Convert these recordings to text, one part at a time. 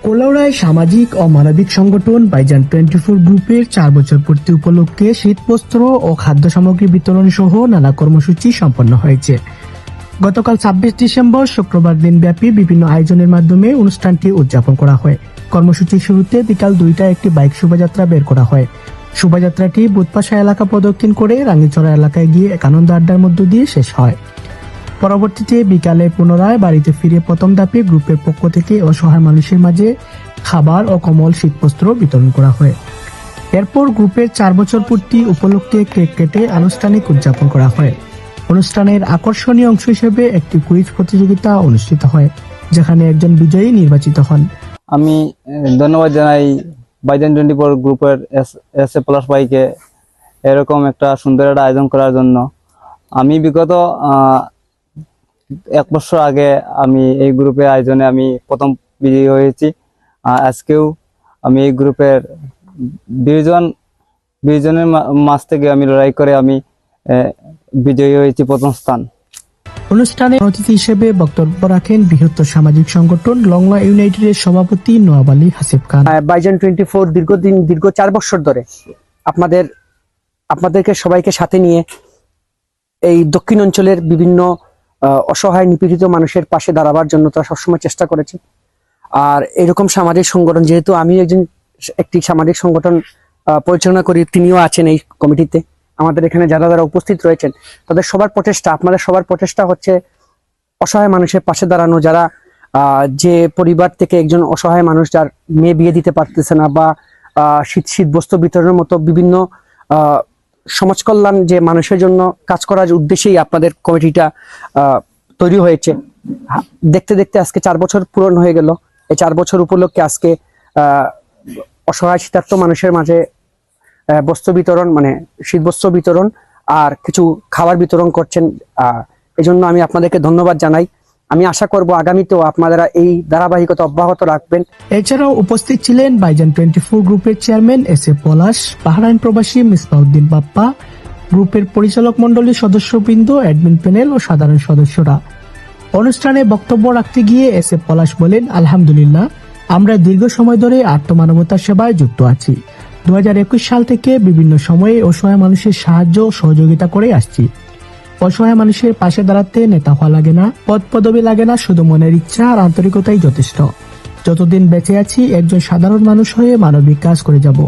কোলাউড়ায় সামাজিক ও মানবিক সংগঠন ভাইজান 24 গ্রুপের 4 বছর পূর্তি উপলক্ষে শীতবস্ত্র ও খাদ্য সামগ্রী বিতরণ সহ নানা কর্মসূচি সম্পন্ন হয়েছে। গতকাল 26 ডিসেম্বর শুক্রবার দিনব্যাপী বিভিন্ন আয়োজনের মাধ্যমে অনুষ্ঠানটি উদযাপন করা হয়। কর্মসূচির শুরুতে বিকাল 2টায় একটি বাইক শোভাযাত্রা বের করা হয়। শোভাযাত্রাটি বুধপাশা এলাকা প্রদক্ষিণ করে রাঙ্গিচড়া এলাকায় গিয়ে এক আনন্দ আড্ডার মধ্য দিয়ে শেষ হয়। পরবর্তীতে বিকালে পুনরায় বাড়িতে ফিরে প্রথম ধাপে গ্রুপের পক্ষ থেকে অসহায় মানুষের মাঝে খাবার ও কম্বল শীতবস্ত্র বিতরণ করা হয়। এরপর গ্রুপের 4 বছর পূর্তি উপলক্ষে কেক কেটে আনুষ্ঠানিক উদযাপন করা হয়। অনুষ্ঠানের আকর্ষণীয় অংশ হিসেবে একটি কুইজ প্রতিযোগিতা অনুষ্ঠিত হয়, যেখানে একজন বিজয়ী নির্বাচিত হন। আমি ধন্যবাদ জানাই ভাইজান 24 গ্রুপের এস এ প্লাস ভাইকে এরকম একটা সুন্দর একটা আয়োজন করার জন্য। আমি বিগত 1 বছর আগে আমি এই গ্রুপের আয়োজনে আমি প্রথম বিজয়ী হয়েছি। আজকেও আমি এই গ্রুপের 20 জনের মাঝ থেকে আমি লড়াই করে আমি বিজয়ী হয়েছি প্রথম স্থান। অনুষ্ঠানে অতিথি হিসেবে বক্তব্য রাখেন বৃহত্তর সামাজিক সংগঠন লংলা ইউনাইটেডের সভাপতি নওয়াব আলী হাসিব খান। ভাইজান 24 দীর্ঘ 4 বছর ধরে আপনাদেরকে সবাইকে সাথে নিয়ে এই দক্ষিণ অঞ্চলের বিভিন্ন অসহায় নিপীড়িত মানুষের পাশে দাঁড়াবার জন্য তারা সবসময় চেষ্টা করেছে। আর এরকম সামাজিক সংগঠন, যেহেতু আমি একটি সামাজিক সংগঠন পরিচালনা করি, তিনিও আছেন এই কমিটিতে। আমাদের এখানে যারা উপস্থিত রয়েছেন তাদের সবার প্রচেষ্টা, আপনাদের সবার প্রচেষ্টা হচ্ছে অসহায় মানুষের পাশে দাঁড়ানো। যারা যে পরিবার থেকে একজন অসহায় মানুষ যার মেয়ে বিয়ে দিতে পারতেছে না, বা শীতবস্ত্র বিতরণের মতো বিভিন্ন সমাজ কল্যাণ যে মানুষের জন্য কাজ করার উদ্দেশ্যেই আপনাদের কমিটিটা তৈরি হয়েছে। দেখতে দেখতে আজকে 4 বছর পূরণ হয়ে গেল। এই 4 বছর উপলক্ষে আজকে অসহায় শীতার্ত মানুষের মাঝে বস্ত্র বিতরণ, মানে শীতবস্ত্র বিতরণ আর কিছু খাবার বিতরণ করছেন। এই জন্য আমি আপনাদেরকে ধন্যবাদ জানাই। আমি আশা করব আগামীতেও আপনারা এই ধারাবাহিকতা অব্যাহত রাখবেন। এছাড়াও উপস্থিত ছিলেন ভাইজান 24 গ্রুপের chairman S A Palash, Bahrain প্রবাসী মিসবাউদ্দিন বাপ্পা, গ্রুপের পরিচালক মণ্ডলীর সদস্যবৃন্দ, অ্যাডমিন প্যানেল ও সাধারণ সদস্যরা। অনুষ্ঠানে বক্তব্য রাখতে গিয়ে এস এ পলাশ বলেন, আলহামদুলিল্লাহ, আমরা দীর্ঘ সময় ধরে আত্মমানবতার সেবায় যুক্ত আছি। 2021 সাল থেকে বিভিন্ন সময়ে অসহায় মানুষের সাহায্য ও সহযোগিতা করে আসছি। অসহায় মানুষের পাশে দাঁড়াতে নেতা হওয়া লাগে না, পদ পদবি লাগে না, শুধু মনের ইচ্ছা আর আন্তরিকতাই যথেষ্ট। যতদিন বেঁচে আছি একজন সাধারণ মানুষ হয়ে মানবিক কাজ করে যাব,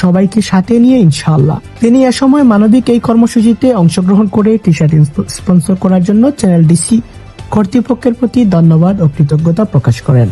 সবাইকে সাথে নিয়ে ইনশাআল্লাহ। তিনি এ সময় মানবিক এই কর্মসূচিতে অংশগ্রহণ করে টি শার্ট স্পন্সর করার জন্য চ্যানেল ডিসি কর্তৃপক্ষের প্রতি ধন্যবাদ ও কৃতজ্ঞতা প্রকাশ করেন।